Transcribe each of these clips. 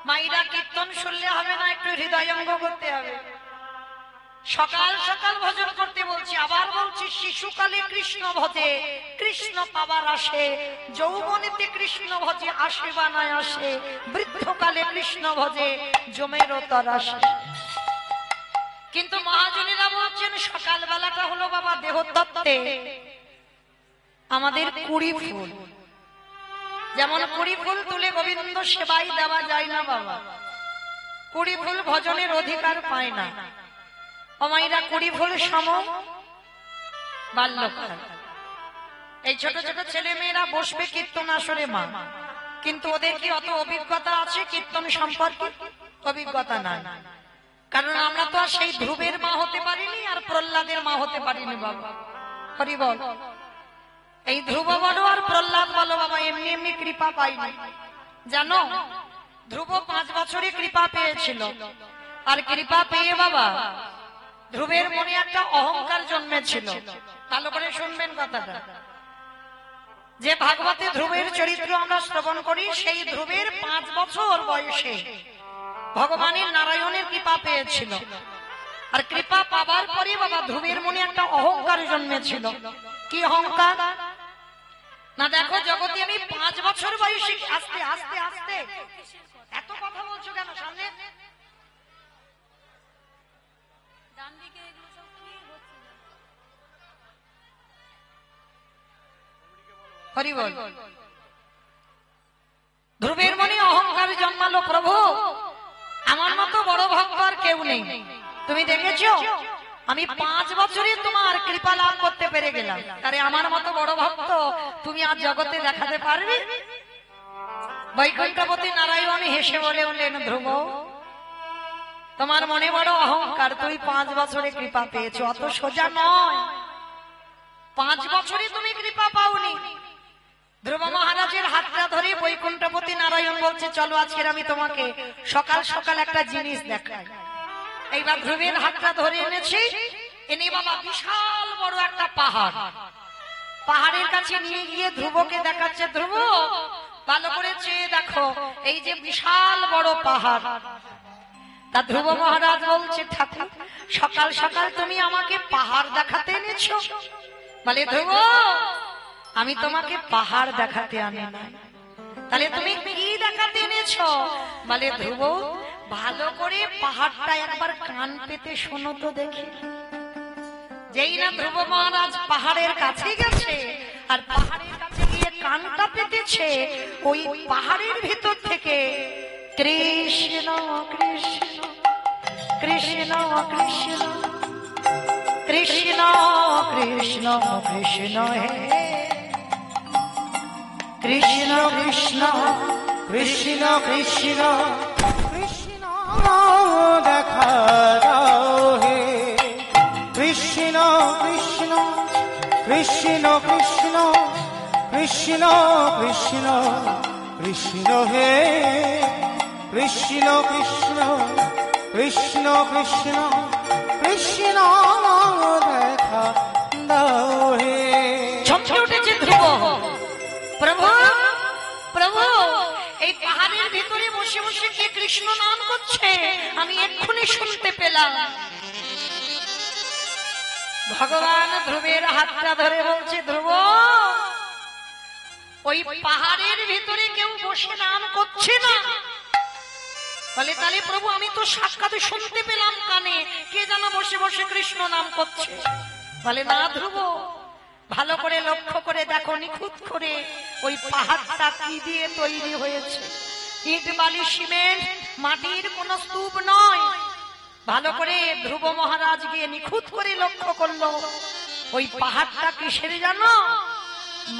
মাইরা কীর্তন শুনলে হবে না, একটু হৃদয়ঙ্গ করতে হবে। সকাল সকাল ভজন করতে বলছি, আবার বলছি, শিশুকালে কৃষ্ণ ভজে কৃষ্ণ পাবার আসে, যৌবনেতে কৃষ্ণ ভজে আসে বা না আসে, বৃদ্ধকালে কৃষ্ণ ভজে জমের তর আসে। কিন্তু মহাজনেরা বলছেন সকাল বেলাটা হলো বাবা দেহতত্ত্বে আমাদের কুড়ি ফুল। যেমন কুড়ি ফুল তুলে গোবিন্দ সেবাই দেওয়া যায় না বাবা, কুড়ি ফুল ভজনের অধিকার পায় না। অমাইরা কুড়ি ফুল সম বাল্যকাল। এই ছোট ছোট ছেলে মেয়েরা বসবে কীর্তন আসরে মা, কিন্তু ওদের কি অত অভিজ্ঞতা আছে কীর্তন সম্পর্কে? অভিজ্ঞতা নাই। কারণ আমরা তো আর সেই ধ্রুবের মা হতে পারিনি, আর প্রহ্লাদের মা হতে পারিনি বাবা। হরি বল। এই ধ্রুব বলো আর প্রহ্লাদ বলো বাবা, এমনি এমনি কৃপা পাইনি। জানো, ধ্রুব 5 বছরে কৃপা পেয়েছিল, আর কৃপা পেয়ে বাবা ধ্রুবের মনে একটা অহংকার জন্মেছিল। ভালো করে শুনবেন কথাটা। যে ভাগবতে ধ্রুবের চরিত্র আমরা শ্রবণ করি, সেই ধ্রুবের 5 বছর বয়সে ভগবানের নারায়ণের কৃপা পেয়েছিল। আর কৃপা পাবার পরে বাবা ধ্রুবের মনে একটা অহংকার জন্মেছিল। কি অহংকার না? দেখো জগতে আমি 5 বছর বয়সে, আস্তে আস্তে আস্তে, এত কথা বলছো কেন? সামনে হরি বল। ধ্রুবের মনে অহংকার জন্মালো, প্রভু আমার মতো বড় ভক্ত আর কেউ নেই। তুমি দেখেছো আমি 5 বছরে তোমার কৃপা লাভ করতে পেরে গেলাম, আরে আমার মতো বড় ভক্ত তুমি আজ জগতে দেখাতে পারবে? বৈকুণ্ঠপতি নারায়ণ হেসে বলে উঠলেন, ধ্রুব তোমার মনে বড় অহংকার, তুমি 5 বছরে কৃপা পেয়েছো, অত সোজা নয়। 5 বছরে তুমি কৃপা পাওনি। ধ্রুব মহারাজের হাতটা ধরে বৈকুণ্ঠপতি নারায়ণ বলছে, চলো আজকের আমি তোমাকে সকাল সকাল একটা জিনিস দেখাই। এইবার ধ্রুবের হাতটা ধরে এনেছি, এনে বাবা বিশাল বড় একটা পাহাড়, পাহাড়ের কাছে নিয়ে গিয়ে ধ্রুবকে দেখাচ্ছে, ধ্রুব ভালো করে চেয়ে দেখো, এই যে বিশাল বড় পাহাড়। তা ধ্রুব মহারাজ বলছে, ঠাকুর সকাল সকাল তুমি আমাকে পাহাড় দেখাতে এনেছো? বলে, ধ্রুব আমি তোমাকে পাহাড় দেখাতে আনি না, তাহলে তুমি কি দেখাতে এনেছো? বলে, ধ্রুব ভালো করে পাহাড়টা একবার কান পেতে শোনো তো দেখি। যেই না ধ্রুব মহারাজ পাহাড়ের কাছে গেছে, আর পাহাড়ের কাছে গিয়ে কানটা পেতেছে, ওই পাহাড়ের ভিতর থেকে কৃষ্ণ কৃষ্ণ কৃষ্ণ কৃষ্ণ কৃষ্ণ কৃষ্ণ কৃষ্ণ হে কৃষ্ণ কৃষ্ণ কৃষ্ণ কৃষ্ণ কৃষ্ণ দেখা দাও হে কৃষ্ণ কৃষ্ণ কৃষ্ণ কৃষ্ণ কৃষ্ণ কৃষ্ণ কৃষ্ণ হে কৃষ্ণ কৃষ্ণ কৃষ্ণ কৃষ্ণ কৃষ্ণ দেখা দাও হে। চমকে উঠেছে ধ্রুব, প্রভু প্রভু এই পাহাড়ের ভিতরে বসে বসে কে কৃষ্ণ নাম করছে আমি এক্ষুনি শুনতে পেলাম। ভগবান ধ্রুবের হাতটা ধরে বলছে, ধ্রুব ওই পাহাড়ের ভিতরে কেউ বসে নাম করছে না। বলে, তাহলে প্রভু আমি তো সাক্ষাৎ শুনতে পেলাম কানে, কে যেন বসে বসে কৃষ্ণ নাম করছে। বলে, না ধ্রুব ভালো করে লক্ষ্য করে দেখো, নিখুঁত করে ওই পাহাড়টা কি দিয়ে তৈরি হয়েছে, ইট বালি সিমেন্ট মাটির কোন স্তূপ নয়। ভালো করে ধ্রুব মহারাজ গিয়ে নিখুঁত করে লক্ষ্য করলো, ওই পাহাড়টা কিসের জানো?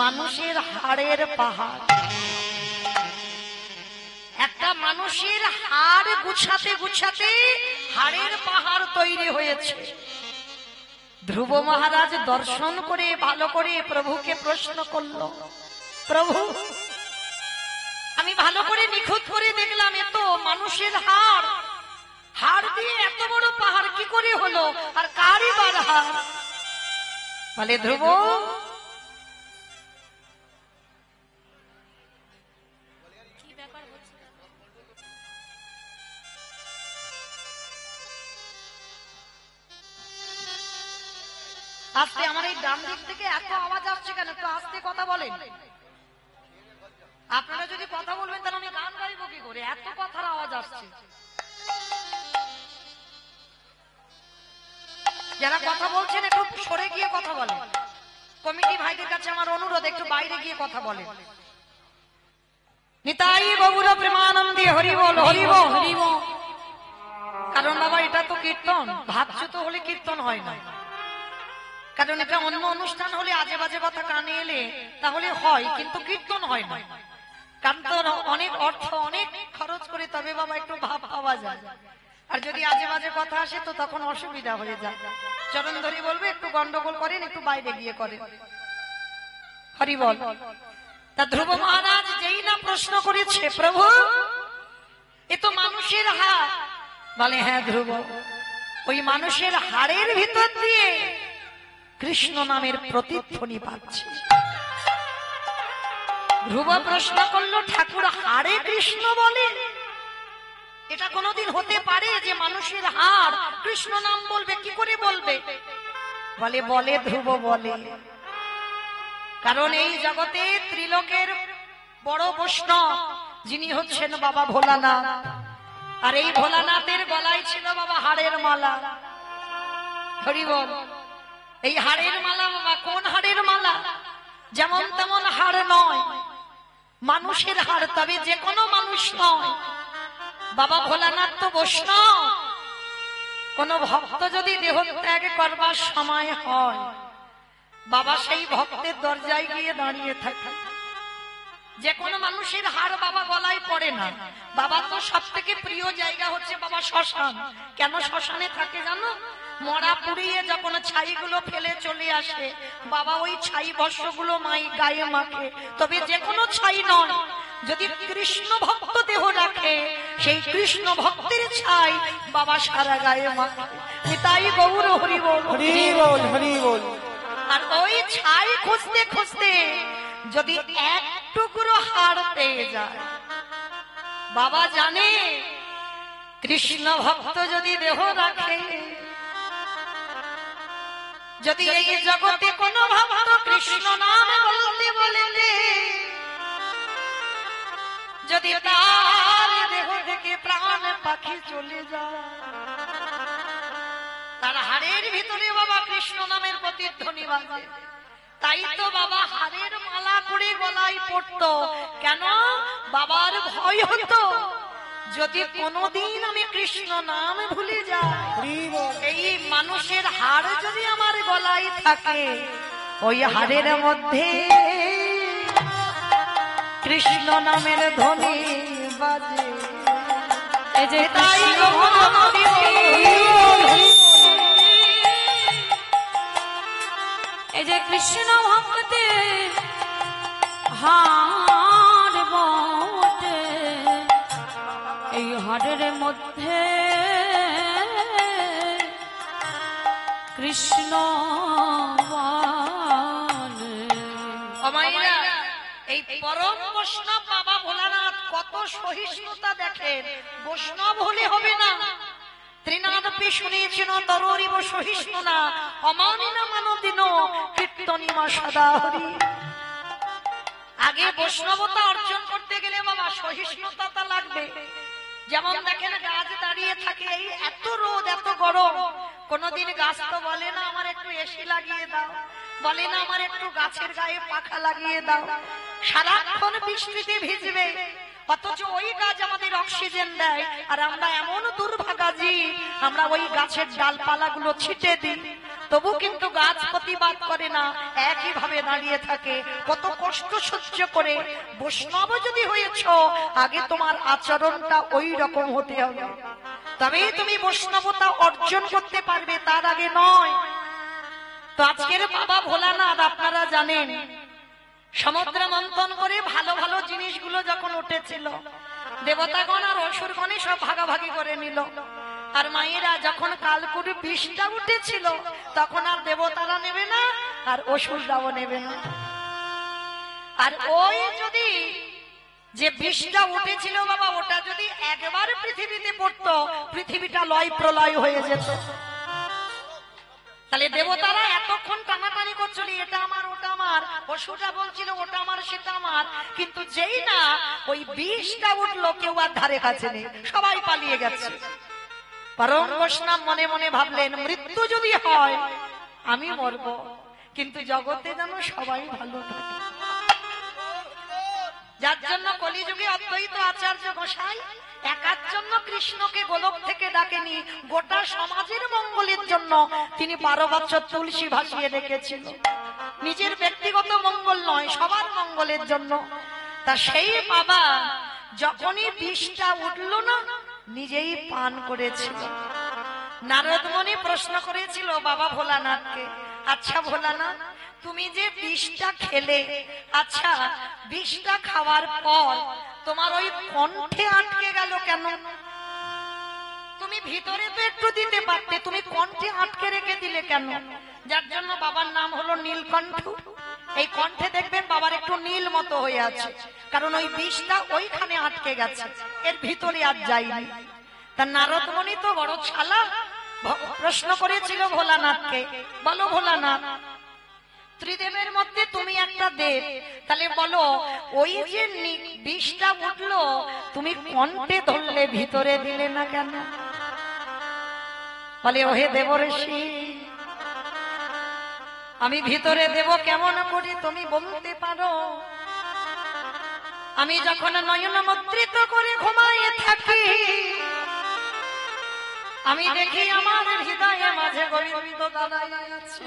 মানুষের হাড়ের পাহাড়। একটা মানুষের হাড় গুছাতে গুছাতে হাড়ের পাহাড় তৈরি হয়েছে। ধ্রুব মহারাজ দর্শন করে ভালো করে প্রভুকে প্রশ্ন করলো, প্রভু আমি ভালো করে নিখুঁত করে দেখলাম, এত মানুষের হাড়, হাড় দিয়ে এত বড় পাহাড় কি করে হলো, আর কারই বার হাড়? বলে, ধ্রুব আস্তে, আমার এই ডান দিক থেকে এত আওয়াজ আসছে কেন? একটু আস্তে কথা বলেন। আপনারা যদি কথা বলবেন তাহলে আমি গান গাইবো কি করে? এত কথার আওয়াজ আসছে। যারা কথা বলছেন একটু সরে গিয়ে কথা বলেন। কমিটি ভাইদের কাছে আমার অনুরোধ, একটু বাইরে গিয়ে কথা বলেন। নিতাই গৌর প্রেমানন্দে হরি বল, হরি বল, হরি বল। কারণ বাবা এটা তো কীর্তন, ভাবচ্যুত হলে কীর্তন হয় না। কারণ এটা অন্য অনুষ্ঠান হলে আজে বাজে কথা কানে এলে তাহলে হয়, কিন্তু কীর্তন হয় না। কারণ তো অনেক অর্থ, অনেক খরচ করে তবে বাবা একটু ভাব পাওয়া যায়। আর যদি আজে বাজে কথা আসে তো তখন অসুবিধা হয়ে যায়। চরণ ধরে বলবে একটু গন্ডগোল করেন, একটু বাইরে গিয়ে করেন। হরি বল। তা ধ্রুব মহারাজ যেই না প্রশ্ন করেছে, প্রভু এ তো মানুষের হাড়। বলে হ্যাঁ ধ্রুব, ওই মানুষের হাড়ের ভিতর দিয়ে কৃষ্ণ নামের প্রতিধ্বনি পাচ্ছে। ধ্রুব প্রশ্ন করলো, ঠাকুর হাড়ে কৃষ্ণ বলে? এটা কোনোদিন হতে পারে যে মানুষের হাড় কৃষ্ণ নাম বলবে? কি করে বলবে? বলে বলে ধ্রুব বলে। কারণ এই জগতে ত্রিলোকের বড় বৈষ্ণব যিনি হচ্ছেন বাবা ভোলানাথ, আর এই ভোলানাথের গলায় ছিল বাবা হাড়ের মালা। হরি বল। এই হাড়ের মালা বাবা কোন হাড়ের মালা? যেমন তেমন হাড় নয়, মানুষের হাড়, তবে যে কোনো মানুষ নয়। বাবা ভোলানাথ তো বৈষ্ণব। কোন ভক্ত যদি দেহ ত্যাগ করবার সময় হয়, বাবা সেই ভক্তের দরজায় গিয়ে দাঁড়িয়ে থাকে। যে কোনো মানুষের হাড় বাবা গলায় পড়ে না। বাবা তো সব থেকে প্রিয় জায়গা হচ্ছে বাবা শ্মশান। কেন শ্মশানে থাকে জানো? মরা পুড়িয়ে যখন ছাইগুলো ফেলে চলে আসে, বাবা ওই ছাই বর্ষগুলো মাই গায়ে মাখে। তবে যে কোনো ছাই নয়, যদি কৃষ্ণ ভক্ত দেহ রাখে, সেই কৃষ্ণ ভক্তের ছাই বাবা সারা গায়ে মাখে। তাই গৌর হরি বল, হরি বল, হরি বল। আর ওই ছাই খুঁজতে খুঁজতে যদি এক টুকরো হাড় পেয়ে যায়, বাবা জানে কৃষ্ণ ভক্ত যদি দেহ রাখে, যদি এই জগতে কোনো ভক্ত কৃষ্ণ নাম বলতে বলেতে, যদি তার দেহ থেকে প্রাণ পাখি চলে যায়, তার হাড়ের ভিতরে বাবা কৃষ্ণ নামের প্রতিধ্বনি বাজে। তাই তো বাবা হাড়ের মালা করে গলায় পড়তো। কেন? বাবার ভয় হতো যদি কোনদিন আমি কৃষ্ণ নাম ভুলে যাই, এই মানুষের হাড় যদি আমার গলায় থাকে, ওই হাড়ের মধ্যে কৃষ্ণ নামের ধ্বনি বাজে। এই যে তাই এই যে কৃষ্ণ ভক্তে হাড় বটে, এই হাড়ের মধ্যে কৃষ্ণ মায়েরা। এই পরম বৈষ্ণব বাবা ভোলানাথ কত সহিষ্ণুতা দেখেন। বৈষ্ণব হলে হবে না, ত্রিনাদপি শুনিয়েছেন তরুরিব সহিষ্ণু না অমানিনা মানদিন কীর্তনিমা সদা হরি। আগে বৈষ্ণবতা অর্জন করতে গেলে বাবা সহিষ্ণুতা লাগবে। যেমন দেখেন গাছ দাঁড়িয়ে থাকে, এই এত রোদ এত গরম, কোনদিন গাছ তো বলে না আমার একটু এসি লাগিয়ে দাও, বলে না আমার একটু গাছের গায়ে পাখা লাগিয়ে দাও। সারাক্ষণ বৃষ্টিতে ভিজবে, অথচ ওই গাছ আমাদের অক্সিজেন দেয়। আর আমরা এমন দুর্ভাগা জীব, আমরা ওই গাছের ডালপালাগুলো ছিটে দিই, তবু কিন্তু গাছ প্রতিবাদ করে না, একই ভাবে দাঁড়িয়ে থাকে। কত কষ্ট সহ্য করে। বৈষ্ণব যদি হয়েছ, আগে তোমার আচরণটা ওই রকম হতে হবে, তবেই তুমি বৈষ্ণবতা অর্জন করতে পারবে, তার আগে নয়। তো আজকের বাবা ভোলানাথ আপনারা জানেন, সমুদ্র মন্থন করে ভালো ভালো জিনিসগুলো যখন উঠেছিল, দেবতাগণ আর অসুরগণই সব ভাগাভাগি করে নিল। আর মায়েরা যখন কালকুর বিষটা উঠেছিল, তখন আর দেবতারা নেবে না, আর অসুররাও নেবে না। আর ওই যদি যে বিষটা উঠেছিল বাবা, ওটা যদি একবার পৃথিবীতে পড়তো, পৃথিবীটা লয় প্রলয় হয়ে যেত। তাহলে দেবতারা এতক্ষণ টানাটানি করছিল, এটা আমার ওটা আমার, পশুটা বলছিল ওটা আমার সেটা আমার, কিন্তু যেই না ওই বিষটা উঠলো কেউ আর ধারে কাছে নেই, সবাই পালিয়ে গেছে। পরম বৈষ্ণব মনে মনে ভাবলেন মৃত্যু যদি হয় আমি মরব, কিন্তু জগতে যেন সবাই ভালো থাকে। যার জন্য কলিযুগে অদ্বৈত আচার্য গোসাই একার জন্য কৃষ্ণকে গোলক থেকে ডাকেনি, গোটা সমাজের মঙ্গলের জন্য তিনি 12 বছর তুলসী ভাসিয়ে রেখেছিল। নিজের ব্যক্তিগত মঙ্গল নয়, সবার মঙ্গলের জন্য। তা সেই বাবা যখনই বিষটা উঠল না নিজেই পান করেছিল। নারদ মুনি প্রশ্ন করেছিল বাবা ভোলানাথকে, আচ্ছা ভোলানাথ তুমি যে বিষটা খেলে, আচ্ছা বিষটা খাওয়ার পর তোমার ওই কণ্ঠে আটকে গেল কেন? তুমি ভিতরে তো একটু দিতে পারতে, তুমি কণ্ঠে আটকে রেখে দিলে কেন? যার জন্য বাবার নাম হলো নীলকণ্ঠ। এই কণ্ঠে দেখবেন বাবার একটু নীল মতো হয়ে আছে, কারণ ওই বিষটা ওইখানে আটকে গেছে, এর ভিতরে আর যায়নি। তা নারদ মুনি তো বড় চালাক, প্রশ্ন করেছিল ভোলানাথকে, বলো ভোলানাথ ত্রিদেবের মধ্যে তুমি একটা দেব, তাহলে বলো ওই যে বিষটা উঠলো তুমি কণ্ঠে ধরলে ভিতরে দিলে না কেন? বলে ওহে দেবঋষি আমি ভিতরে দেব কেমন করে তুমি বলতে পারো? আমি যখন নয়ন মুদ্রিত করে ঘুমায়ে থাকি আমি দেখি আমার হৃদয়ে মাঝে গোবিন্দ দাঁড়ায় আছে।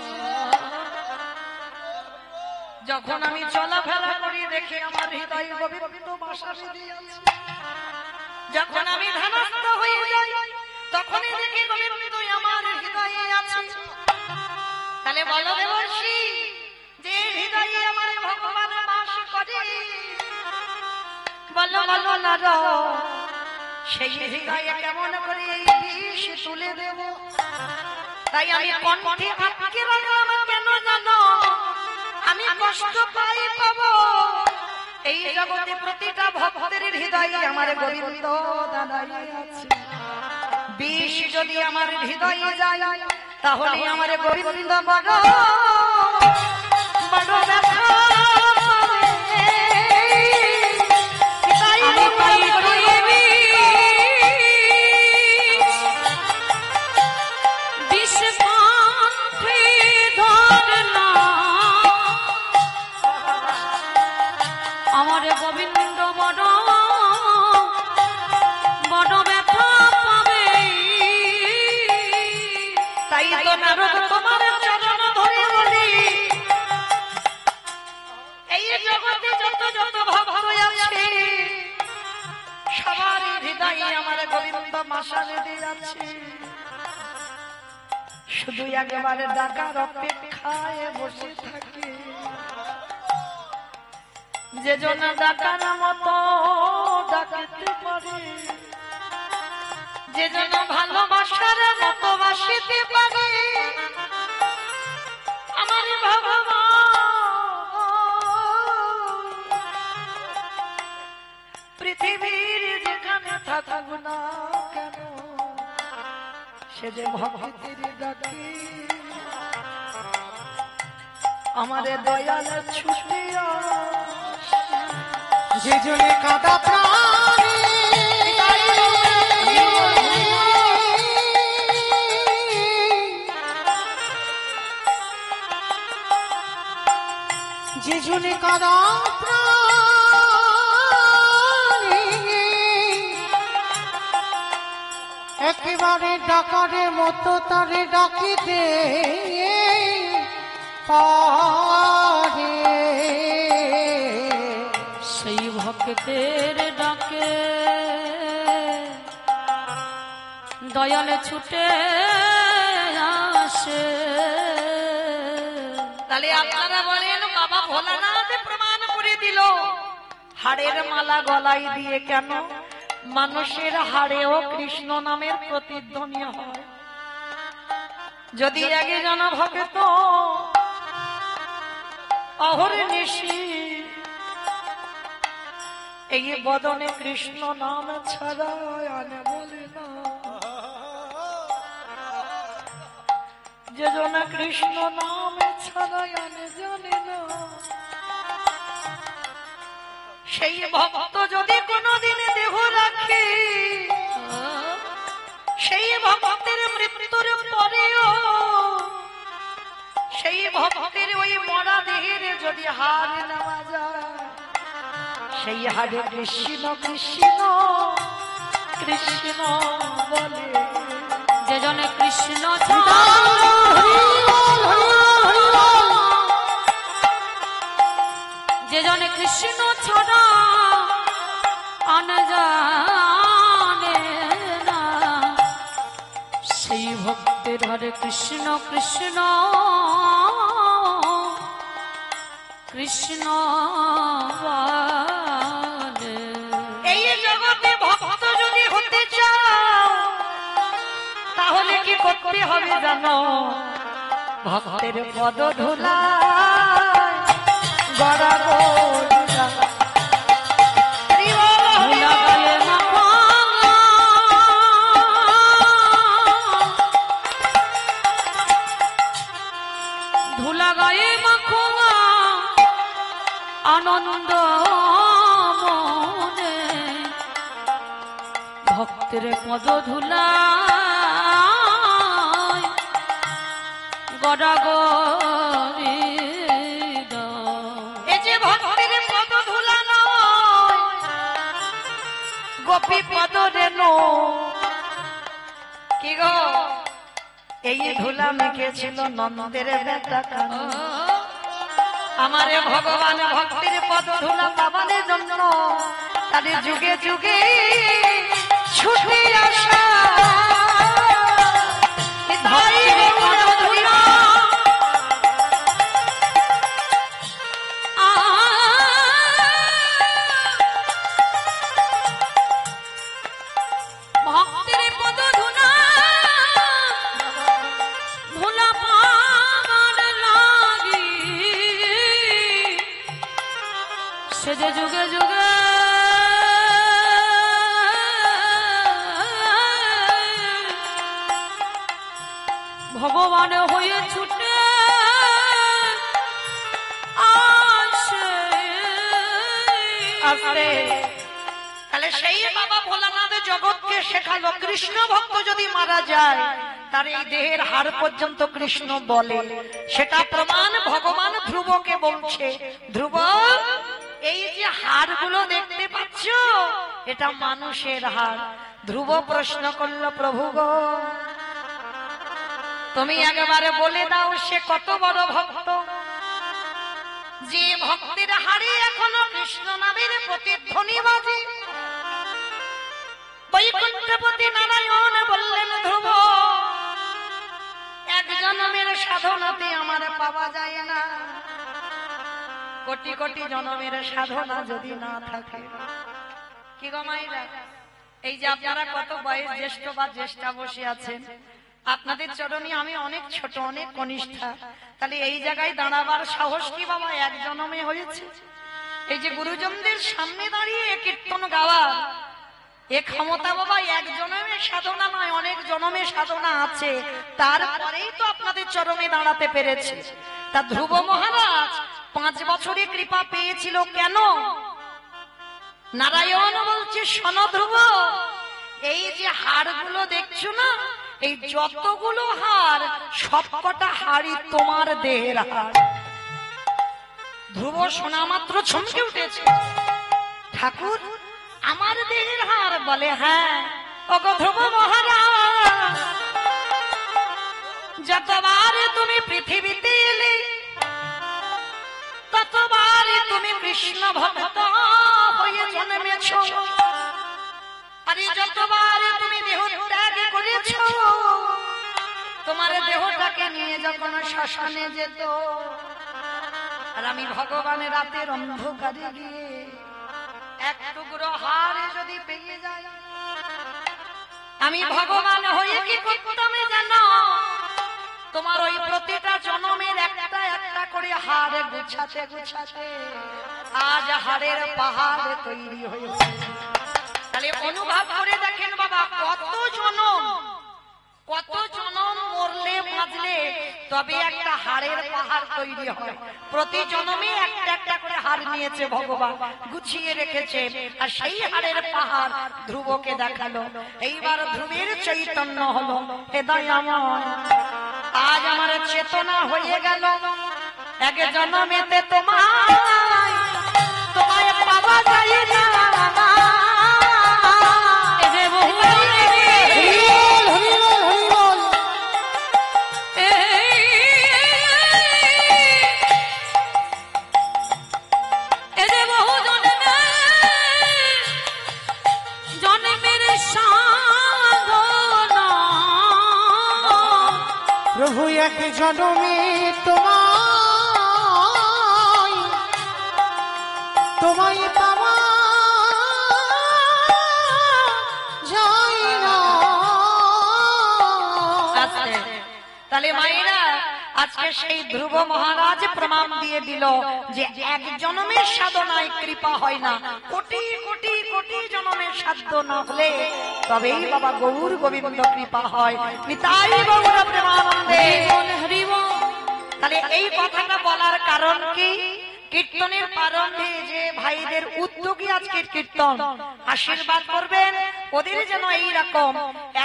যখন আমি চলাফেরা করি দেখি আমার হৃদয়ে গোবিন্দ বাসা বেঁধে আছে। যখন আমি ধ্যানস্থ হয়ে যাই তখনই দেখি গোবিন্দ আমার হৃদয়ে আছে। তাহলে বলো দেবর্ষি যে হৃদয়ে আমার ভগবান বাস করে, বলো বলো নারদ সেই হৃদয়ে কেমন করে এই বিষ তুলে দেব? তাই আমি কণ্ঠে আটকে রাখলাম কেন জানো? আমি কষ্ট পাই পাবো এই জগতে প্রতিটা ভক্তের হৃদয়ে আমার গোবিন্দ দাঁড়ায় আছে। বিষ যদি আমার হৃদয়ে যায় তাহলে আমার গোবিন্দ বড় বড় ব্যথা আমার গোবিন্দ বড় বড় ব্যথা পাবে। তাই তো নারদ তোমার চরণ ধরে বলি এই জগতে যত যত ভক্ত আছে সবার হৃদয়ে আমার গোবিন্দ বাসা বেঁধে আছে। শুধু একবারে ডাকার অপেক্ষায় বসে থাকে, যে জন ডাকার মতো ডাকতে পারে, যে জন ভালোবাসার মতো বাসিতে পারে আমার ভগবান। পৃথিবীর যেখানে থাকুক না কেন সে যে ভক্তির ডাকে আমারে দয়াল ছুটিয়া যে জনে কাদা প্রাণী যে জনে কাদা প্রাণী একেবারে ডাকারে মতো তারে ডাকিতে পারে। সেই ভক্তের ডাকে দয়ালে ছুটে আসে। তাহলে আপনারা বলেন বাবা ভোলানাথ প্রমাণ করে দিল হাড়ের মালা গলায় দিয়ে কেন মানুষের হাড়েও কৃষ্ণ নামের প্রতিধ্বনি হয়। যদি একজন ভক্ত অহর্নিশি এই বদনে কৃষ্ণ নাম ছাড়া আনে বলে না, যে জন কৃষ্ণ নাম ছাড়া জানে না, সেই ভক্ত যদি কোনদিন দেহ রাখে, সেই ভক্তের মৃত্যুর পরেও সেই ভক্তের ওই মরা দেহের যদি হার নেওয়া যায়, সেই হারে কৃষ্ণ কৃষ্ণ কৃষ্ণ বলে। যে জনে কৃষ্ণ যে জনে কৃষ্ণ ছাড়া আন জানে না, সেই ভক্তের হরে কৃষ্ণ কৃষ্ণ কৃষ্ণ বলে। এই জগতে ভক্ত যদি হতে চাও, তাহলে কি করতে হবে জানো? ভক্তের পদ ধুলা গড়াবো ধুলা গায়ে মাখোয়া আনন্দ মনে, ভক্তের পদ ধুলা গড়াগড়ি। এই যে ভক্তের পদ ধুলা নয়, গোপী পদ রেণু। কি গো, এই ধুলা মেখেছিল নন্দের বেটা কানু। আমারে ভগবান ভক্তির পদ ধুলা পাবানের জন্য তাদের যুগে যুগে ছুটে আসা। ভক্তের পদ ধুলা ধুলা পাবার লাগি, সে যে যুগে যুগে ভগবান হয়ে ছুটে আসে। আসে তাহলে সেই বাবা ভোলানাথ জগৎকে শেখালো, কৃষ্ণ ভক্ত যদি মারা যায় তার এই দেহের হাড় পর্যন্ত কৃষ্ণ বলে। সেটা প্রমাণ ভগবান ধ্রুবকে বলছে, ধ্রুব এই যে হাড়গুলো দেখতে পাচ্ছ, এটা মানুষের হাড়। ধ্রুব প্রশ্ন করলো, প্রভু গো তুমি একেবারে বলে দাও সে কত বড় ভক্ত, যে ভক্তের হাড়ে এখনো কৃষ্ণ নামের প্রতিধ্বনি বাজে। বৈকুণ্ঠপতি নারায়ণ বললেন, ধ্রুব এক জন্মের সাধনাতে আমার পাওয়া যায় না, কোটি কোটি জন্মের সাধনা যদি না থাকে। কি গো মাইরা, এই যে আপনারা কত বয়স জ্যেষ্ঠ বা জ্যেষ্ঠা বসে আছেন, আপনাদের চরণে আমি অনেক ছোট, অনেক কনিষ্ঠা, তাহলে এই জায়গায় দাঁড়াবার সাহস কি বাবা এক জন্মে হয়েছে? এই যে গুরুজনদের সামনে দাঁড়িয়ে কীর্তন গাওয়া, এ ক্ষমতা বাবা এক জন্মে সাধনা নয়, অনেক জন্মে সাধনা আছে, তারপরেই তো আপনাদের চরণে দাঁড়াতে পেরেছে। তা ধ্রুব মহারাজ 5 বছরে কৃপা পেয়েছিল কেন? নারায়ণ বলছে, শোনো ধ্রুব, এই যে হাড়গুলো দেখছো না, এই যতগুলো হাড় সবকটা হাড়ই তোমার দেহের হাড়। ধ্রুব শোনা মাত্র চমকে উঠেছে, ঠাকুর আমার দেহের হাড়? বলে হ্যাঁ। ওগো ধ্রুব মহারাজ, যতবার তুমি পৃথিবীতে এলে ততবার তুমি কৃষ্ণ ভক্ত হয়ে জন্মেছ, আর যতবার তুমি দেহ ত্যাগ করেছ, তোমার দেহটাকে নিয়ে যখন শ্মশানে যেত, আর আমি ভগবানের রাতের অন্ধকারে গিয়ে এক টুকরো হাড় যদি পেয়ে যাই, আমি ভগবান হয়ে কি করতাম জানো? তোমার ওই প্রতিটা জন্মের একটা একটা করে হাড় গুছাতে গুছাতে আজ হাড়ের পাহাড় তৈরি হয়েছে। তাহলে অনুভব করে দেখেন বাবা, কত জনম মরলে বাঁচলে তবে একটা হাড়ের পাহাড় তৈরি হয়। প্রতি জন্মে একটা একটা করে হাড় নিয়েছে ভগবান, গুছিয়ে রেখেছে, আর সেই হাড়ের পাহাড় ধ্রুবকে দেখালো। এইবার ধ্রুবের চৈতন্য হলো, হৃদয় আমার আজ আমার চেতনা হয়ে গেল, এক জন্মেতে তোমায় পাওয়া যায় না। এ যে বহু এ যে বহু জন্মের সাধনা, প্রভু এক জন্মে তোমায় পাওয়া যায় না। তাহলে মায়েরা আজকে সেই ধ্রুব মহারাজ প্রমাণ দিয়ে দিল যে এক জন্মের সাধনায় কৃপা হয় না, কোটি কোটি কোটি জন্মের সাধ্য না হলে তবেই বাবা গৌর গোবিন্দ কৃপা হয়। নিতাই গৌর প্রেমানন্দে। হরি বল। তাহলে এই কথাটা বলার কারণ কি? কীর্তনের প্রারম্ভে যে ভাইদের উদ্যোগী আজকের কীর্তন, আশীর্বাদ করবেন ওদের যেন এইরকম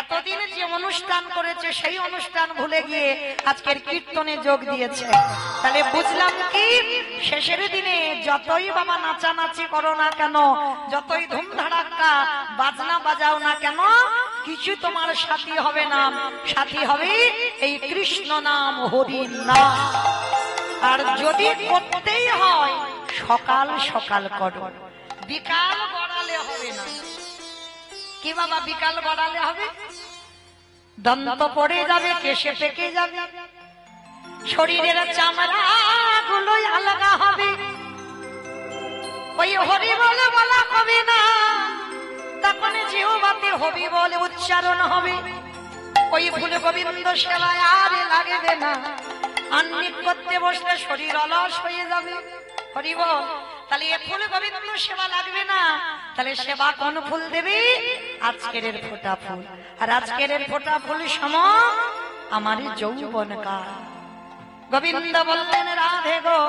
এতদিন যে অনুষ্ঠান করেছে সেই অনুষ্ঠান ভুলে গিয়ে আজকের কীর্তনে যোগ দিয়েছে। তাহলে বুঝলাম কি, শেষের দিনে যতই বাবা নাচানাচি করো না কেন, যতই ধুমধাড়াক্কা বাজনা বাজাও না কেন, কিছু তোমার সাথী হবে না, সাথী হবে এই কৃষ্ণ নাম, হরি নাম। আর যদি করতেই হয় সকাল সকাল করো, বিকাল গড়ালে হবে না। কি বাবা বিকাল গড়ালে হবে? দন্ত পড়ে যাবে, কেশে পেকে যাবে, শরীরের চামড়া গুলোই আলাদা হবে, ওই হরি বলে বলা হবে না, তখন জিহ্বাতে হবি বলে উচ্চারণ হবে, ওই ভুল গোবিন্দ সেবায় আর লাগবে না, আন্নিক করতে বসলে শরীর অলস হয়ে যাবে। হরি বল। তাহলে এ ফুল গোবিন্দ সেবা লাগবে না, তাহলে সেবা কোন ফুল দেবে? আজকের ফোঁটা ফুল। আর আজকের ফোঁটা ফুল সম আমার যৌবন কাল। গোবিন্দ বললেন রাধে গো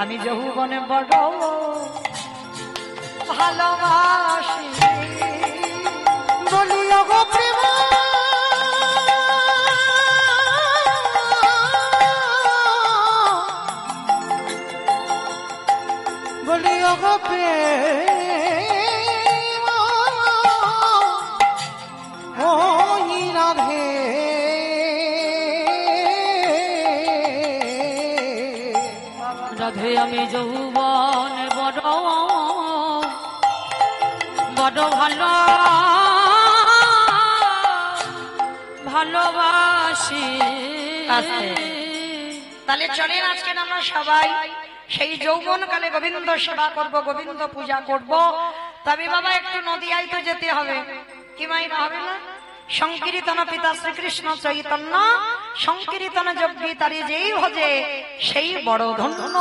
আমি যৌবনে বড় ভালোবাসি, বলিও গো প্রেম বলিও গো প্রেম ওই রাধে রাধে আমি যৌবন বড় বড় ভালোবাসি। তাহলে চলেন আজকে আমরা সবাই সেই যৌবন কালে গোবিন্দ সেবা করব, গোবিন্দ পূজা করব। তবে বাবা একটু নদিয়ায় তো যেতে হবে, কি মাইনা হবে না? সংকীর্তন পিতা শ্রীকৃষ্ণ চৈতন্য, সংকীর্তন যজ্ঞী তারি যেই ভজে সেই বড় ধন্য।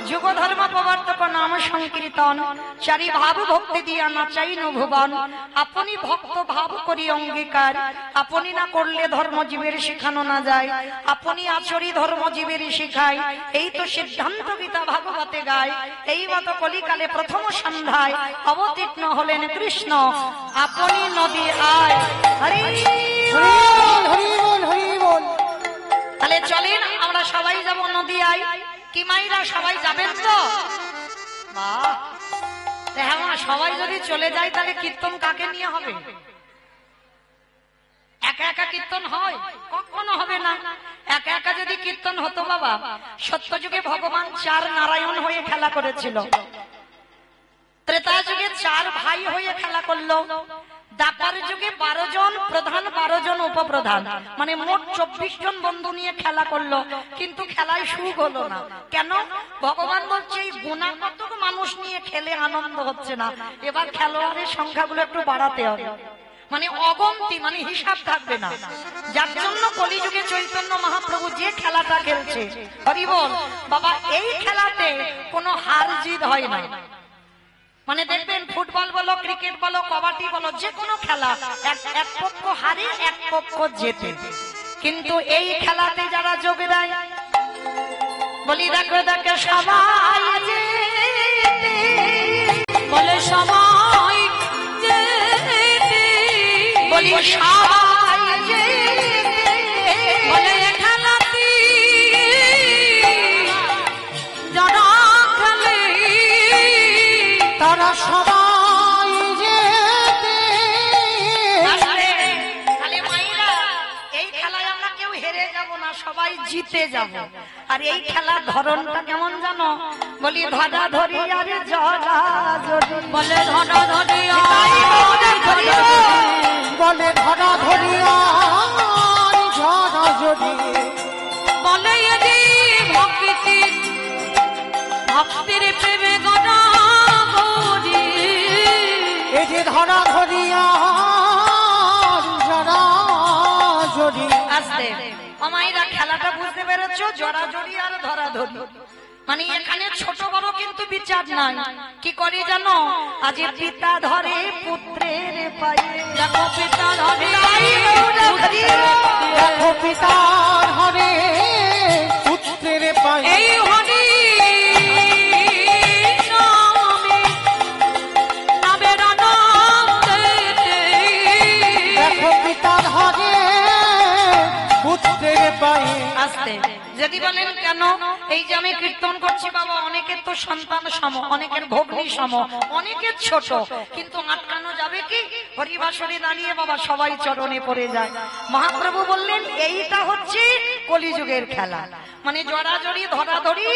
যুগ ধর্ম প্রবর্তক নাম সংকীর্তন, চারি ভাব ভক্তি দিয়া নাচাইন ভুবন। আপনি ভক্ত ভাব করি অঙ্গীকার, আপনি না করলে ধর্মজীবের শেখানো না যায়, আপনি আচরি ধর্মজীবের শিখায়, এই তো সিদ্ধান্ত গীতা ভাগবতে গায়। এই মতো কলিকালে প্রথম সন্ধ্যায় অবতীর্ণ হলেন কৃষ্ণ, আপনি নদী আয়। হরি বল হরি বল হরি বল। তাহলে চলেন আমরা সবাই যাব নদিয়ায়। কি মাইরা সবাই যাবেন তো? বাহ, হ্যাঁ সবাই যদি চলে যায় তাহলে কীর্তন কাকে নিয়ে হবে? একা একা কীর্তন হয়? কখনো হবে না। একা একা যদি কীর্তন হতো বাবা, সত্যযুগে ভগবান চার নারায়ণ হয়ে খেলা করেছিল, ত্রেতা যুগে চার ভাই হয়ে খেলা করলো, দাপার যুগে 12 জন প্রধান 12 জন উপপ্রধান, মানে মোট 24 জন বন্ধু নিয়ে খেলা করলো, কিন্তু খেলায় সুখ হলো না। কেন? ভগবান বলছে এই গুণাগত মানুষ নিয়ে খেলে আনন্দ হচ্ছে না, এবার খেলোয়াড়ের সংখ্যাগুলো একটু বাড়াতে হবে, মানে অগন্তি, মানে হিসাব থাকবে না। যার জন্য কলিযুগে চৈতন্য মহাপ্রভু যে খেলাটা খেলছে, হরি বল বাবা, এই খেলাতে কোনো হার জিত হয় না। মানে দেখবেন ফুটবল বলো, ক্রিকেট বলো, কবাডি বলো, যে কোনো খেলা এক পক্ষ হারে এক পক্ষ জেতে, কিন্তু এই খেলাতে যারা যোগ দেয় বলি দেখো দেখো সবাই যে বলে সবাই বলি সবাই যে বলে খেলাতে যারা খেলে তারা সবাই যেতে তাহলে মাইরা এই খেলায় আমরা কেউ হেরে যাব না, সবাই জিতে যাব। আর এই খেলার ধরনটা কেমন জানো? বলি ধরা ধরি আরে জরা জরি বলে ধরা ধরিয়া বলে ধরা ধরিয়া ঝরা যদি বলে এদি ভক্তি ভক্তির প্রেমে গড়া গড়ি এই যে ধরা ধরিয়া ঝরা যদি আসতে আমাইরা খেলাটা বুঝতে পেরেছো? জরা জড়ি আর ধরা ধরি মানে এখানে ছোট বড় কিন্তু বিচার নাই। কি করে জানো? আজ পিতা ধরে পুত্রের পায়ে, দেখো পিতা ধরে দেখো পিতার হরে পুত্রের পায়ে এই হরি নামে নামের আনন্দেতে দেখো পিতার হরে পুত্রের পায়ে আসতে যদি বলেন কেন? এই যে আমি কীর্তন করছি বাবা, অনেকের তো সন্তান সম, অনেকের ভগ্নী সম, অনেকের ছোট, কিন্তু আটকানো যাবে কি? হরিবাসরে দাঁড়িয়ে বাবা সবাই চরণে পড়ে যায়। মহাপ্রভু বললেন এইটা হচ্ছে কলিযুগের খেলা, মানে জড়াজড়ি ধরাধরি,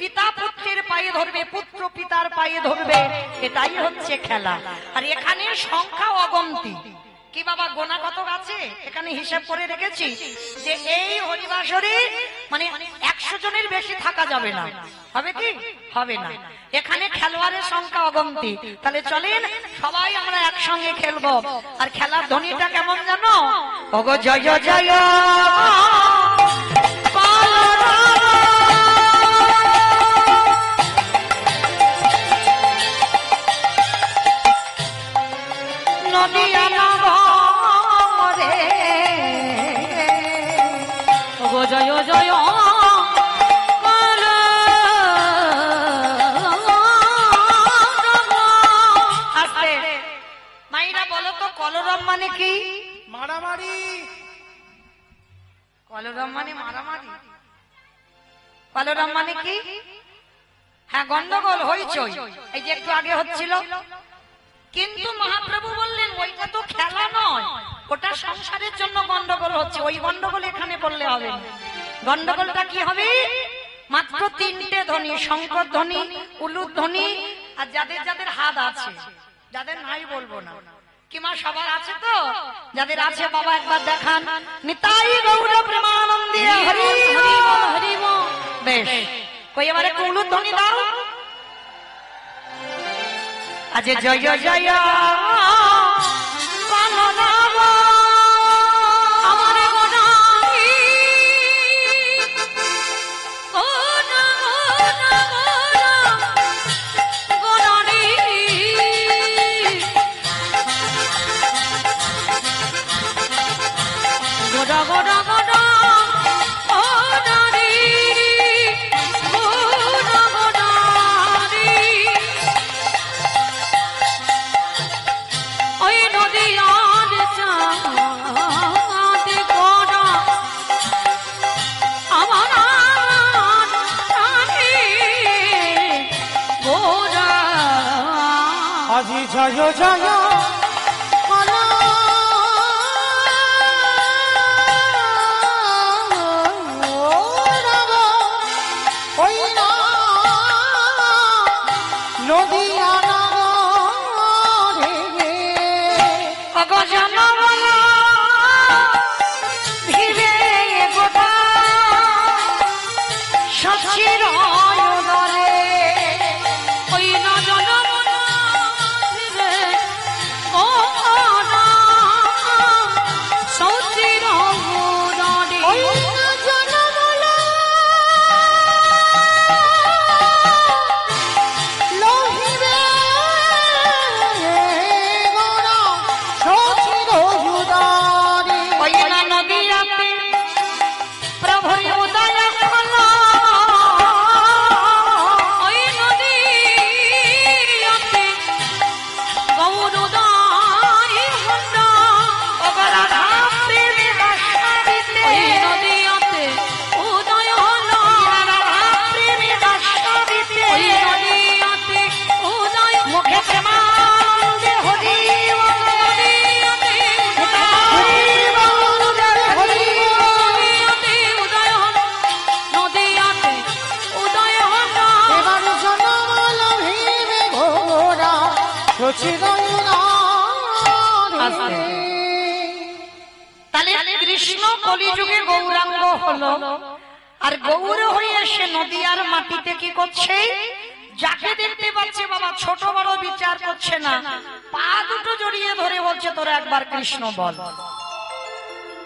পিতা পুত্রের পায়ে ধরবে, পুত্র পিতার পায়ে ধরবে, এটাই হচ্ছে খেলা। আর এখানে সংখ্যা অগন্তি। কি বাবা গোনা কত আছে? এখানে হিসাব করে রেখেছি যে এই হরিবাসরে মানে 100 জনের বেশি থাকা যাবে না। হবে কি? হবে না। এখানে খেলোয়াড়ের সংখ্যা অগন্তি। তাহলে চলেন সবাই আমরা একসঙ্গে খেলবো। আর খেলার ধ্বনিটা কেমন জানো? ওগো জয় জয় নদিয়া নগরে ওগো জয় জয় আসতে মাইরা বলো তো কলরব মানে কি? মারামারি কলরব মানে মারামারি। কলরব মানে কি? হ্যাঁ, গন্ডগোল হইচই, এই যে একটু আগে হচ্ছিল। কিন্তু মহাপ্রভু বললেন ওইটা তো খেলা নয়, ওটা সংসারের জন্য গন্ডগোল হচ্ছে, ওই গন্ডগোল এখানে বললে হবে না। গন্ডগোলটা কি হবে? মাত্র 3টে ধ্বনি, শঙ্কর ধ্বনি, উলুদ ধ্বনি, আর যাদের যাদের হাত আছে, যাদের নাই বলবো না। কিমা সবার আছে তো? যাদের আছে বাবা একবার দেখান। নিতাই গৌর প্রেমানন্দে হরি হরি বল হরি বল। বেশ, কই এবারে একটু উলুদ ধ্বনি দাও। আজ জয় জয় পালনাম আমার গোনাই গোনা গোনা গোনা গোনারি গোনা গোনা গোনা গোনারি গোনা গোনারি ওই নদীয়ার চাঁদ গোনা আমার প্রাণে গোনা আজি জয় জয় মালা ওই না নদিয়া নগরে অগজন ভিড়ে গোটা সচির দলে ওই না জনমনা ভিড়ে গোনা সচির গোনারে ওই না জনমলা লোহিবে গোরা সখী তাহলে কৃষ্ণ কলিযুগে গৌরাঙ্গ হলো, আর গৌর হয়ে এসে নদিয়ার মাটিতে কি করছে? যাকে দেখতে পাচ্ছে বাবা ছোট বড় বিচার করছে না, পা দুটো জড়িয়ে ধরে বলছে তোরা একবার কৃষ্ণ বল।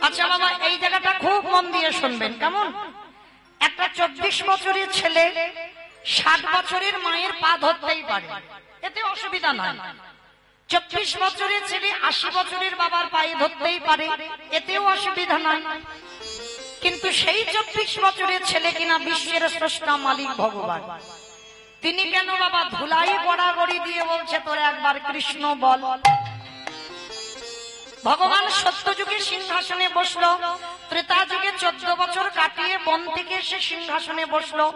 আচ্ছা বাবা, এই জায়গাটা খুব মন দিয়ে শুনবেন। কেমন? একটা 24 বছরের ছেলে 60 বছরের মায়ের পা ধরতেই পারে, এতে অসুবিধা নাই। 24 বছরের ছেলে 80 বছরের বাবার পায়ে ধরতেই পারে, এতেও অসুবিধা নাই। কিন্তু সেই 24 বছরের ছেলে কিনা বিশ্বের স্রষ্টা মালিক ভগবান, তিনি কেন বাবা ধুলাই গড়াগড়ি দিয়ে বলছে তোরা একবার কৃষ্ণ বল? ভগবান সত্য যুগে সিংহাসনে বসলো, ত্রেতা যুগে 14 বছর কাটিয়ে বন থেকে এসে সিংহাসনে বসলো,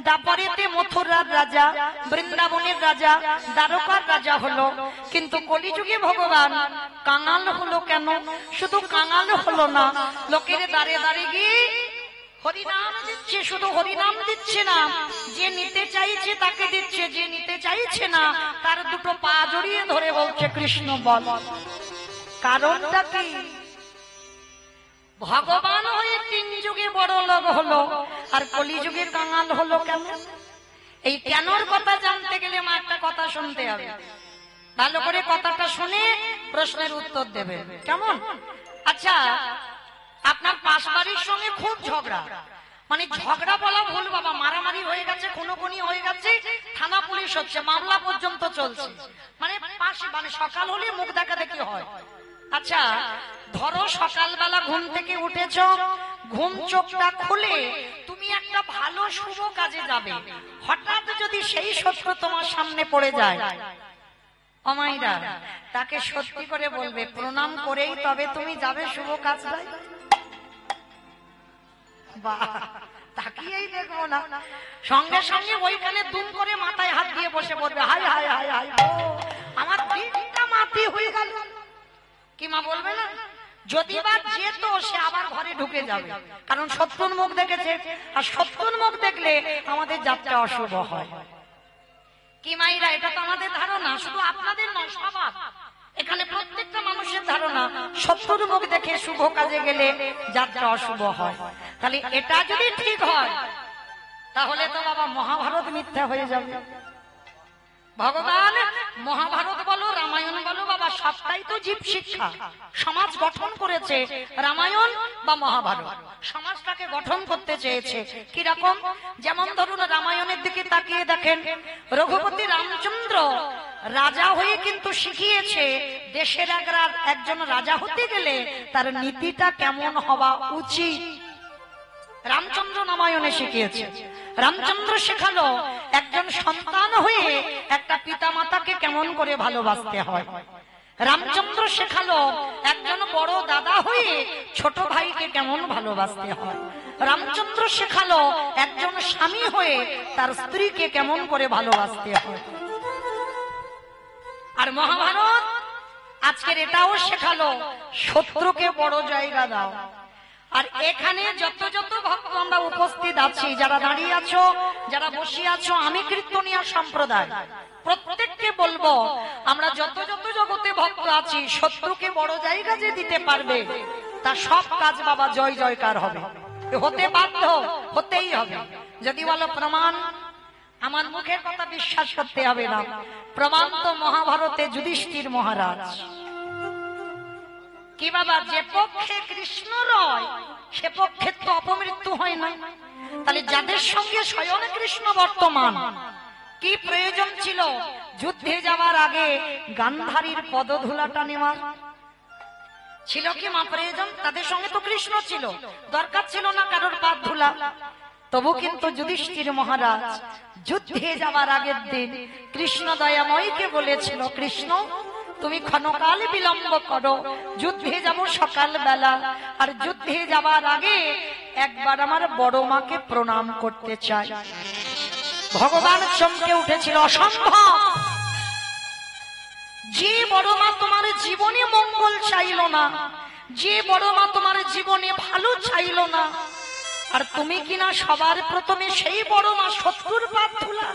দাপরেতে মথুরার রাজা, বৃন্দাবনের রাজা, দ্বারকার রাজা হলো। কিন্তু কলিযুগে ভগবান কাঙাল হলো কেন? শুধু কাঙাল হলো না, লোকের দাঁড়ে দাঁড়ে গিয়ে হরিনাম দিচ্ছে। শুধু হরিনাম দিচ্ছে না, যে নিতে চাইছে তাকে দিচ্ছে, যে নিতে চাইছে না তার দুটো পা জড়িয়ে ধরে বলছে কৃষ্ণ বল। কারণটা কি? ভগবান হয়ে 3 যুগে বড় লোক হলো, আর কলিযুগের কাঙাল হলো কেন? এই কেনর কথা জানতে গেলে মা একটা কথা শুনতে হবে। ভালো করে কথাটা শুনে প্রশ্নের উত্তর দেবে। কেমন? আচ্ছা, আপনার পাশ বাড়ির সঙ্গে খুব ঝগড়া, মানে ঝগড়া বলা ভুল বাবা, মারামারি হয়ে গেছে, খুনোখুনি হয়ে গেছে, থানা পুলিশ হচ্ছে, মামলা পর্যন্ত চলছে, মানে পাশে, মানে সকাল হলে মুখ দেখা দেখি হয়। আচ্ছা ধরো সকালবেলা ঘুম থেকে উঠেছো, ঘুম চোখটা খুলে তুমি একটা ভালো শুভ কাজে যাবে, হঠাৎ যদি সেই শত্রু তোমার সামনে পড়ে যায়, অমাইরা তাকে সত্যি করে বলবে প্রণাম করেই তবে তুমি যাবে শুভ কাজটায়। বাহ, তাকিয়েই দেখবো না, সঙ্গে সঙ্গে ওইখানে দুম করে মাথায় হাত দিয়ে বসে পড়বে, হাই হাই হাই হাই আমার দিনটা মাটি হয়ে গেল। কি মা বলবে না? যদি বা যেত সে আবার ঘরে ঢুকে যাবে, কারণ শত্রুর মুখ দেখেছে, আর শত্রুর মুখ দেখলে আমাদের যাত্রা অশুভ হয়। কি মাইরা, এটা তো আমাদের ধারণা, শুধু আপনাদের নয়, সবার এখানে প্রত্যেকটা মানুষের ধারণা শত্রুর মুখ দেখে শুভ কাজে গেলে যাত্রা অশুভ হয়। তাহলে এটা যদি ঠিক হয় তাহলে তো বাবা মহাভারত মিথ্যা হয়ে যাবে। ভগবান মহাভারত বলো রামায়ণ বলো বাবা সবটাই তো জীব শিক্ষা, সমাজ গঠন করেছে। রামায়ণ বা মহাভারত সমাজটাকে গঠন করতে চেয়েছে। কি রকম? যেমন ধরুন রামায়ণের দিকে তাকিয়ে দেখেন, রঘুপতি রামচন্দ্র রাজা হয়ে কিন্তু শিখিয়েছে দেশের একজন রাজা হতে গেলে তার নীতিটা কেমন হওয়া উচিত। রামচন্দ্র রামায়ণে শিখিয়েছে। রামচন্দ্র শেখালো একজন সন্তান হয়ে একটা পিতা মাতাকে কেমন করে ভালোবাসতে হয়। রামচন্দ্র শেখালো একজন বড় দাদা হয়ে ছোট ভাইকে কেমন ভালোবাসতে হয়। রামচন্দ্র শেখালো একজন স্বামী হয়ে তার স্ত্রীকে কেমন করে ভালোবাসতে হয়। আর মহাভারত আজকের এটাও শেখালো শত্রুকে বড় জায়গা দাও। আর এখানে যত যত ভক্ত আমরা উপস্থিত আছি, যারা দাঁড়িয়ে আছো, যারা বসে আছো, আমি কীর্তনিয়া সম্প্রদায় প্রত্যেককে বলবো আমরা যত যত জগতে ভক্ত আছি, শত্রুকে বড় জায়গা যে দিতে পারবে তার সব কাজ বাবা জয় জয়কার হবে, হতে বাধ্য, হতেই হবে। যদি বলো প্রমাণ, আমার মুখের কথা বিশ্বাস করতে হবে না, প্রমাণ তো মহাভারতে যুধিষ্ঠির মহারাজ। কি বাবা, যে পক্ষে কৃষ্ণ রয় সে পক্ষে তো অপমৃত্যু হয় না। তাহলে যাদের সঙ্গে স্বয়ং কৃষ্ণ বর্তমান, কি প্রয়োজন ছিল যুদ্ধে যাওয়ার আগে গান্ধারীর পদধূলাটা নেওয়ার? ছিল কি মা প্রয়োজন? তাদের সঙ্গে তো কৃষ্ণ ছিল, দরকার ছিল না কারোর পা ধুলা। তবু কিন্তু যুধিষ্ঠির মহারাজ যুদ্ধে যাওয়ার আগের দিন কৃষ্ণ দয়াময়কে বলেছিল, কৃষ্ণ তুমি ক্ষণকাল বিলম্ব করো, যুদ্ধে যাব সকাল বেলা, আর যুদ্ধে যাওয়ার আগে একবার আমার বড় মাকে প্রণাম করতে চাই। ভগবান চমকে উঠেছিল, অসম্ভব, যে বড় মা তোমার জীবনে মঙ্গল চাইল না, যে বড় মা তোমার জীবনে ভালো চাইল না, আর তুমি কিনা সবার প্রথমে সেই বড় মা শত্রুর পা ধুলা।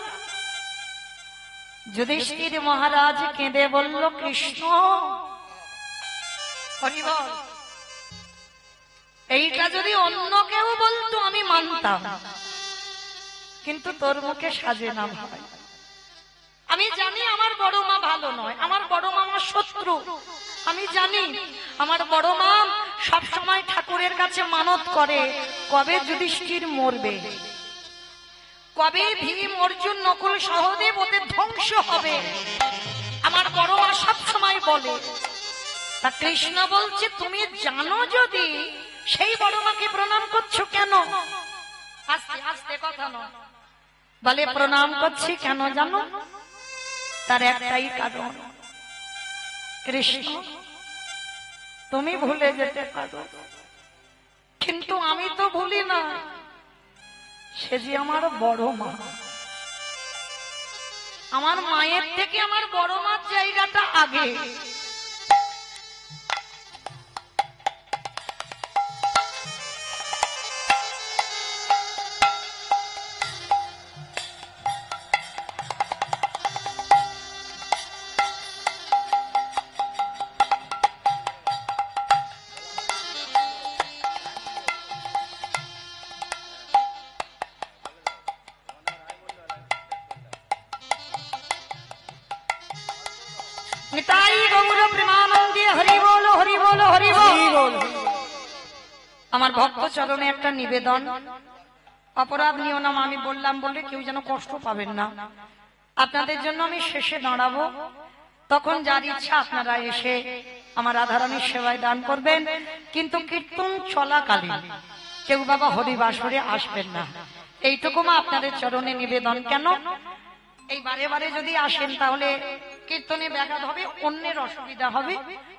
যুধিষ্ঠির মহারাজ কেঁদে বলল, কৃষ্ণ হরি বল, এইটা যদি অন্য কেউ বলতো আমি মানতাম, কিন্তু তোর মুখে সাজে না ভাই। আমি জানি আমার বড় মা ভালো নয়, আমার বড় মা আমার শত্রু। আমি জানি আমার বড় মা সব সময় ঠাকুরের কাছে মানত করে কবে যুধিষ্ঠির মরবে, কবে ভীম অর্জুন নকুল সহদেব ওদের ধ্বংস হবে। আমার বড় মা সব সময় বলে। তা কৃষ্ণ বলছে তুমি জানো যদি সেই বড় মাকে প্রণাম করছো কেন? আস্তে আস্তে কথা নয়, বলে প্রণাম করছি কেন জানো? তার একটাই কারণ, কৃষ্ণ তুমি ভুলে যেতে পারো, কিন্তু আমি তো ভুলি না। সে যে আমার বড় মা, আমার মায়ের থেকে আমার বড় মার জায়গাটা আগে। নিতাই গৌর প্রেমানন্দে হরি বল হরি বল হরি বল। আমার ভক্ত চরণে একটা নিবেদন, অপরাধ নিও না, আমি বললাম বলে কেউ যেন কষ্ট পাবেন না। আপনাদের জন্য আমি শেষে দাঁড়াবো, তখন যার ইচ্ছা আপনারা এসে আমার রাধারানীর সেবায় দান করবেন, কিন্তু কীর্তন চলাকালীন কেউ বাবা হরিবাসরে আসবেন না, এইটুকু মা আপনাদের চরণে নিবেদন। কেন এই বারে বারে যদি আসেন তাহলে কীর্তনে ব্যাঘাত হবে, অন্যের অসুবিধা হবে।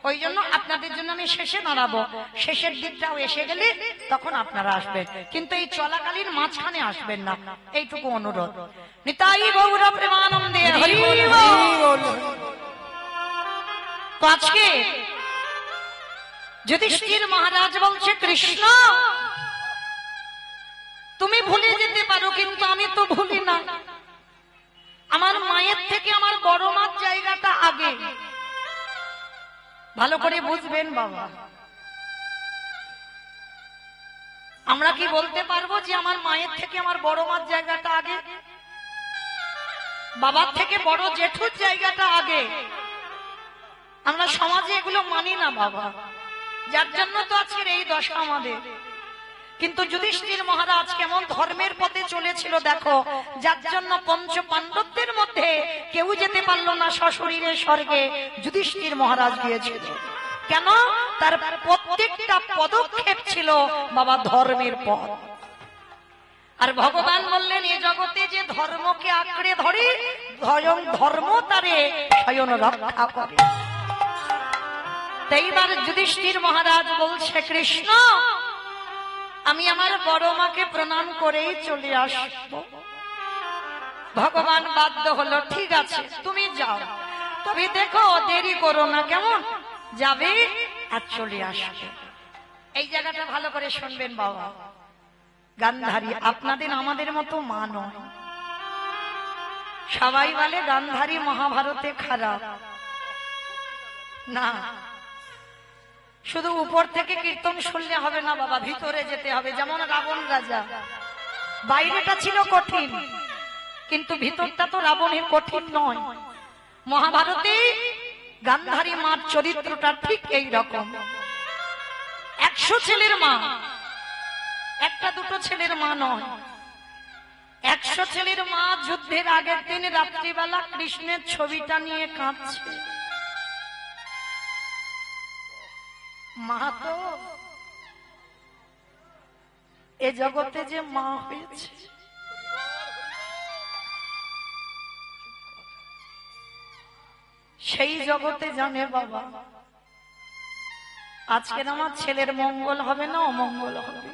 ওই জন্য আপনাদের জন্য আমি শেষে দাঁড়াবো, শেষের দিকটাও এসে গেলে তখন আপনারা আসবেন, কিন্তু এই চলাকালীন মাঝখানে আসবেন না, এইটুকু অনুরোধ। নিতাই গৌর প্রেমানন্দে হরি বল। তো আজকে যুধিষ্ঠির মহারাজ বলছে কৃষ্ণ তুমি ভুলে যেতে পারো, কিন্তু আমি তো ভুলি না। আমার মায়ের থেকে আমার বড় মার জায়গাটা আগে। ভালো করে বুঝবেন বাবা, আমরা কি বলতে পারবো যে আমার মায়ের থেকে আমার বড় মার জায়গাটা আগে? বাবার থেকে বড় জেঠুর জায়গাটা আগে? আমরা সমাজে এগুলো মানি না বাবা, যার জন্য তো আজকের এই দশা আমাদের। কিন্তু যুধিষ্ঠির মহারাজ কেমন ধর্মের পথে চলেছিল দেখো, যার জন্য পঞ্চ পাণ্ডবদের মধ্যে কেউ যেতে পারলো না সশরীরে স্বর্গে, যুধিষ্ঠির মহারাজ গিয়েছিল। কেন? তার প্রত্যেকটা পদক্ষেপ ছিল বাবা ধর্মের পথ। আর ভগবান বললেন এ জগতে যে ধর্মকে আঁকড়ে ধরে স্বয়ং ধর্ম তারে স্বয়ং রক্ষা করে। এইবার যুধিষ্ঠির মহারাজ বলছে কৃষ্ণ আমি আমার বড় মাকে প্রণাম করেই চলে আসবো। ভগবান বাধ্য হলো, ঠিক আছে তুমি যাও, তবে দেখো দেরি করো না, কেমন? যাবে আর চলে আসবে। এই জায়গাটা ভালো করে শুনবেন বাবা। গান্ধারী আপনাদের আমাদের মতো মা নয়। সবাই বলে গান্ধারী মহাভারতে খারাপ না, শুধু উপর থেকে কীর্তন শুনলে হবে না বাবা, ভিতরে যেতে হবে। যেমন রাবণ রাজা, বাইরেটা ছিল কঠিন, কিন্তু ভিতরটা তো রাবণের কঠিন নয়। মহাভারতে গান্ধারী মার চরিত্রটা ঠিক এই রকম। 100 ছেলের মা, একটা দুটো ছেলের মা নয়, 100 ছেলের মা। যুদ্ধের আগের দিন রাত্রিবেলা কৃষ্ণের ছবিটা নিয়ে কাঁদছে। মা তো এ জগতে যে মা হয়েছে, সেই জগতে জানে বাবা আজকের আমার ছেলের মঙ্গল হবে না অমঙ্গল হবে।